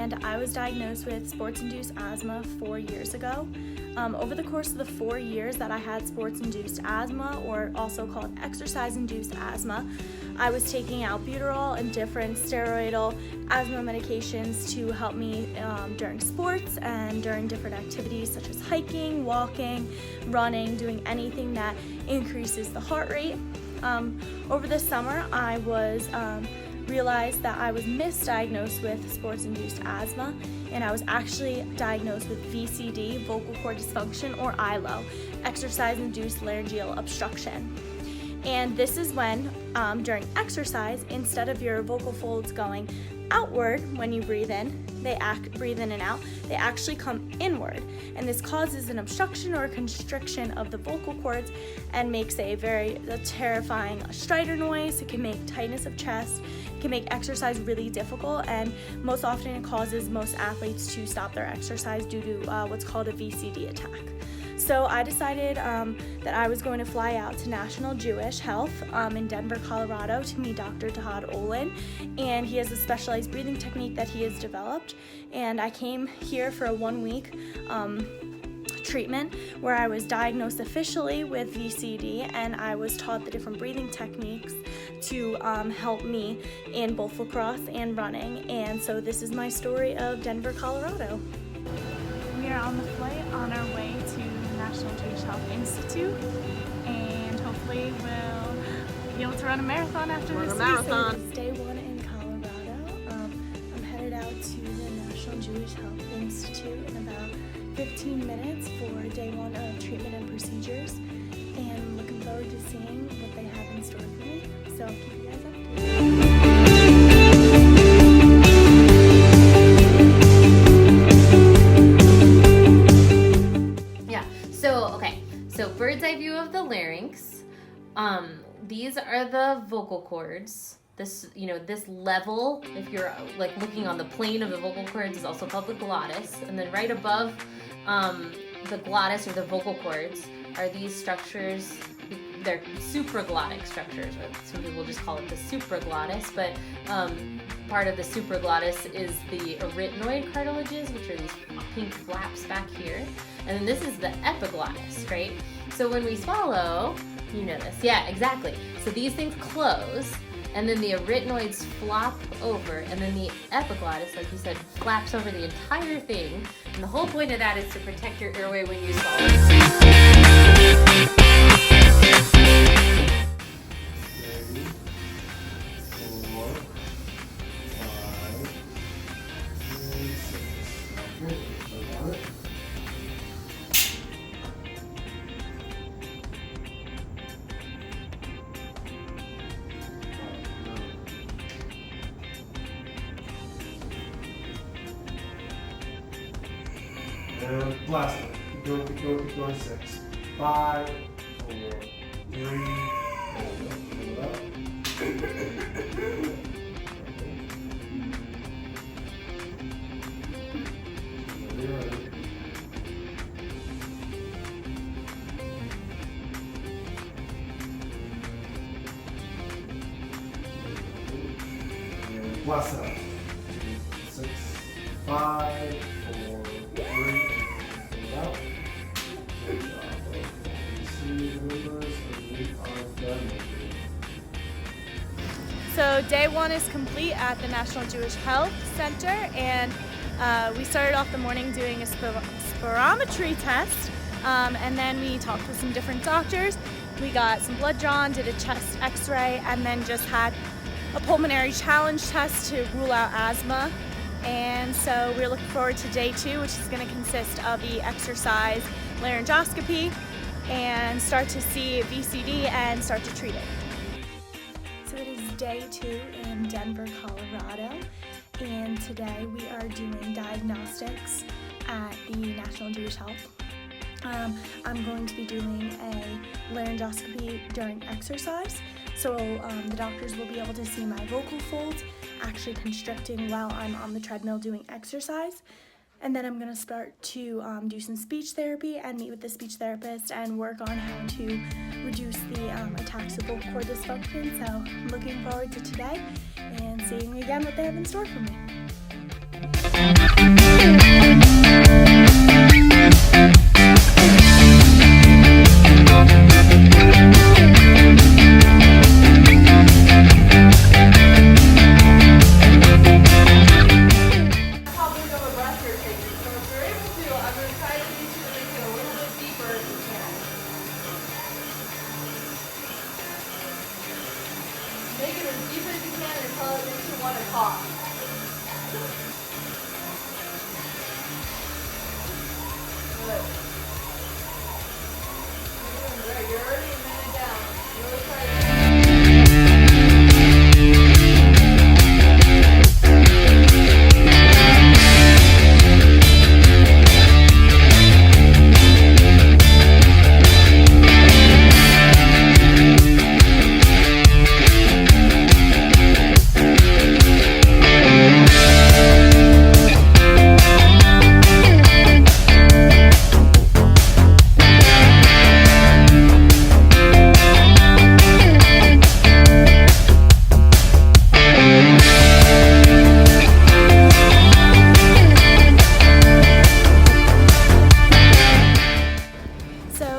and I was diagnosed with sports-induced asthma 4 years ago. Over the course of the 4 years that I had sports-induced asthma, or also called exercise-induced asthma, I was taking albuterol and different steroidal asthma medications to help me during sports and during different activities such as hiking, walking, running, doing anything that increases the heart rate. Over the summer, I was realized that I was misdiagnosed with sports-induced asthma, and I was actually diagnosed with VCD, vocal cord dysfunction, or EILO, exercise-induced laryngeal obstruction. And this is when, during exercise, instead of your vocal folds going outward when you breathe in, breathe in and out, they actually come inward. And this causes an obstruction or a constriction of the vocal cords and makes a terrifying stridor noise. It can make tightness of chest, it can make exercise really difficult, and most often it causes most athletes to stop their exercise due to what's called a VCD attack. So I decided that I was going to fly out to National Jewish Health in Denver, Colorado to meet Dr. Todd Olin, and he has a specialized breathing technique that he has developed. And I came here for a 1-week treatment where I was diagnosed officially with VCD, and I was taught the different breathing techniques to help me in both lacrosse and running. And so this is my story of Denver, Colorado. We are on the flight on our way to National Jewish Health Institute, and hopefully we'll be able to run a marathon after this So it's day 1 in Colorado. I'm headed out to the National Jewish Health Institute in about 15 minutes for day 1 of treatment and procedures, and I'm looking forward to seeing what they have in store for me. So I'll keep you guys updated. So bird's eye view of the larynx. These are the vocal cords. This level, if you're like looking on the plane of the vocal cords, is also called the glottis. And then right above the glottis or the vocal cords are these structures. They're supraglottic structures, or some people just call it the supraglottis, but part of the supraglottis is the arytenoid cartilages, which are these pink flaps back here. And then this is the epiglottis, right? So when we swallow, you know this. Yeah, exactly. So these things close, and then the arytenoids flop over, and then the epiglottis, like you said, flaps over the entire thing. And the whole point of that is to protect your airway when you swallow. And last one. Keep going. 6, 5, 4, 3, hold it up. And last out. 6, 5, 4, 3. Out. Good job. So day 1 is complete at the National Jewish Health Center, and we started off the morning doing a spirometry test, and then we talked with some different doctors. We got some blood drawn, did a chest x-ray, and then just had a pulmonary challenge test to rule out asthma. And so we're looking forward to day 2, which is going to consist of the exercise laryngoscopy and start to see VCD and start to treat it. So it is day 2 in Denver, Colorado, and today we are doing diagnostics at the National Jewish Health. I'm going to be doing a laryngoscopy during exercise, so the doctors will be able to see my vocal folds actually constricting while I'm on the treadmill doing exercise. And then I'm going to start to do some speech therapy and meet with the speech therapist and work on how to reduce the attacks of vocal cord dysfunction. So I'm looking forward to today and seeing again what they have in store for me. Make it as deep as you can until it makes you want to cough. Good. You're doing great. You're already a minute down. Really try to...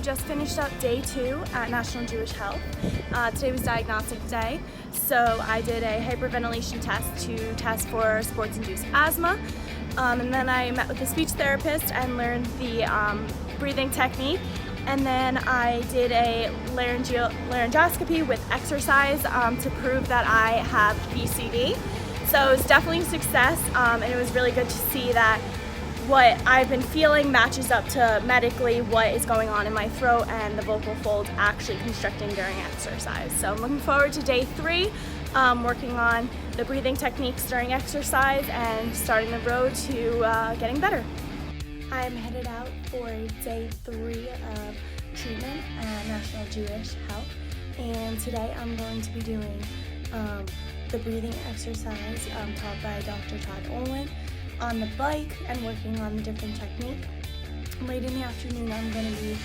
Just finished up day 2 at National Jewish Health. Today was diagnostic day, so I did a hyperventilation test to test for sports-induced asthma, and then I met with a speech therapist and learned the breathing technique, and then I did a laryngoscopy with exercise to prove that I have VCD. So it was definitely a success, and it was really good to see that what I've been feeling matches up to medically what is going on in my throat and the vocal folds actually constricting during exercise. So I'm looking forward to day 3, working on the breathing techniques during exercise and starting the road to getting better. I'm headed out for day 3 of treatment at National Jewish Health, and today I'm going to be doing the breathing exercise taught by Dr. Todd Olin on the bike and working on the different technique. Late in the afternoon, I'm going to be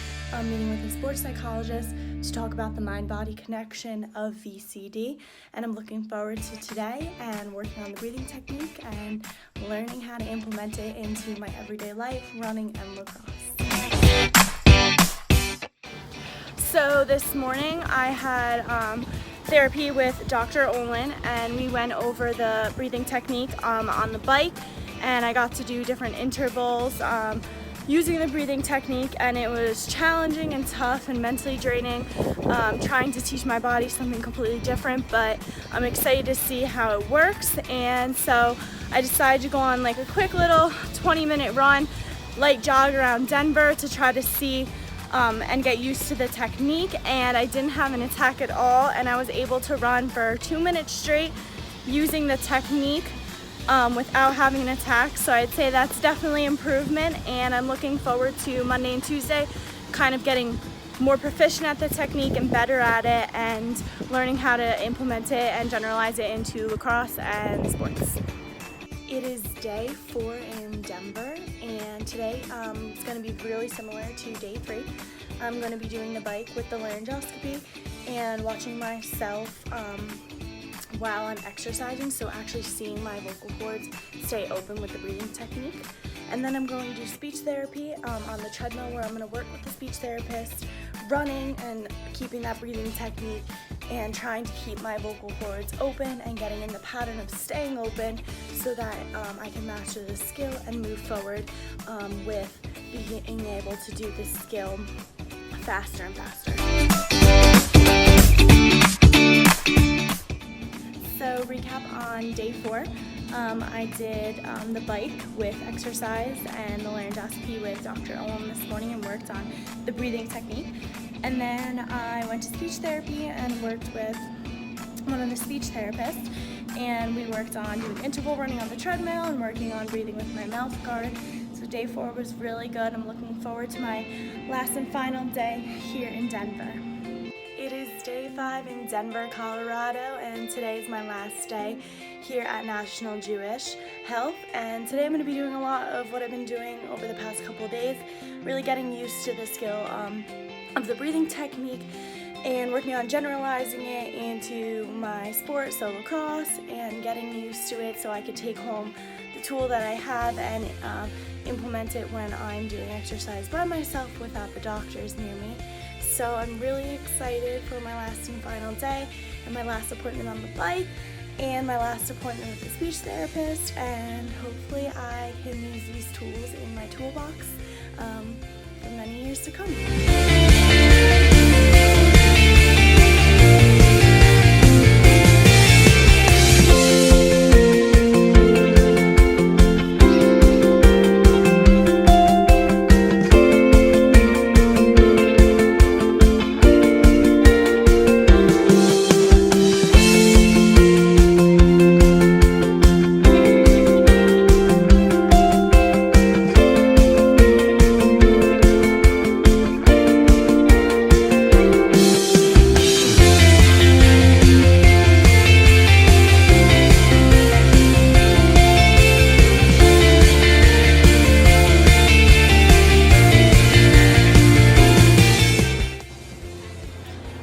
meeting with a sports psychologist to talk about the mind-body connection of VCD, and I'm looking forward to today and working on the breathing technique and learning how to implement it into my everyday life, running and lacrosse. So this morning I had therapy with Dr. Olin, and we went over the breathing technique on the bike, and I got to do different intervals using the breathing technique, and it was challenging and tough and mentally draining, trying to teach my body something completely different, but I'm excited to see how it works. And so I decided to go on like a quick little 20-minute run, light jog around Denver to try to see and get used to the technique, and I didn't have an attack at all, and I was able to run for 2 minutes straight using the technique without having an attack. So I'd say that's definitely improvement, and I'm looking forward to Monday and Tuesday kind of getting more proficient at the technique and better at it and learning how to implement it and generalize it into lacrosse and sports. It is day 4 in Denver, and today it's going to be really similar to day 3. I'm going to be doing the bike with the laryngoscopy and watching myself while I'm exercising, so actually seeing my vocal cords stay open with the breathing technique. And then I'm going to do speech therapy on the treadmill, where I'm going to work with the speech therapist, running and keeping that breathing technique and trying to keep my vocal cords open and getting in the pattern of staying open so that I can master the skill and move forward with being able to do this skill faster and faster. So recap on day 4, I did the bike with exercise and the laryngoscopy with Dr. Olin this morning and worked on the breathing technique. And then I went to speech therapy and worked with one of the speech therapists, and we worked on doing interval running on the treadmill and working on breathing with my mouth guard. So day 4 was really good. I'm looking forward to my last and final day here in Denver. It is day 5 in Denver, Colorado, and today is my last day here at National Jewish Health. And today I'm going to be doing a lot of what I've been doing over the past couple of days, really getting used to the skill of the breathing technique and working on generalizing it into my sport, so lacrosse, and getting used to it so I could take home the tool that I have and implement it when I'm doing exercise by myself without the doctors near me. So I'm really excited for my last and final day and my last appointment on the bike and my last appointment with the speech therapist, and hopefully I can use these tools in my toolbox for many years to come.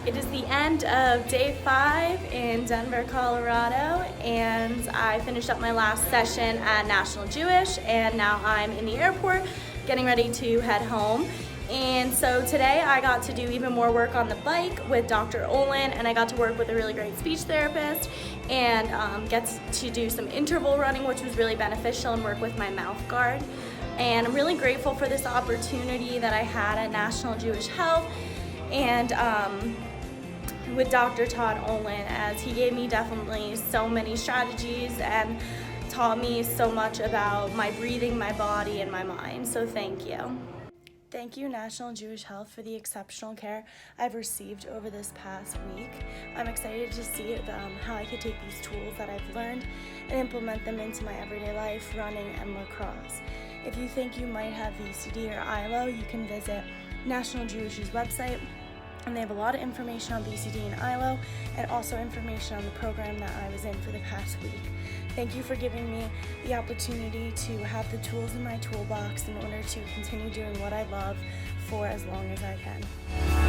It is the end of day 5 in Denver, Colorado, and I finished up my last session at National Jewish, and now I'm in the airport getting ready to head home. And so today I got to do even more work on the bike with Dr. Olin, and I got to work with a really great speech therapist and get to do some interval running, which was really beneficial, and work with my mouth guard. And I'm really grateful for this opportunity that I had at National Jewish Health and with Dr. Todd Olin, as he gave me definitely so many strategies and taught me so much about my breathing, my body, and my mind. So thank you. Thank you, National Jewish Health, for the exceptional care I've received over this past week. I'm excited to see how I could take these tools that I've learned and implement them into my everyday life, running and lacrosse. If you think you might have VCD or EILO, you can visit National Jewish's website, and they have a lot of information on VCD and EILO, and also information on the program that I was in for the past week. Thank you for giving me the opportunity to have the tools in my toolbox in order to continue doing what I love for as long as I can.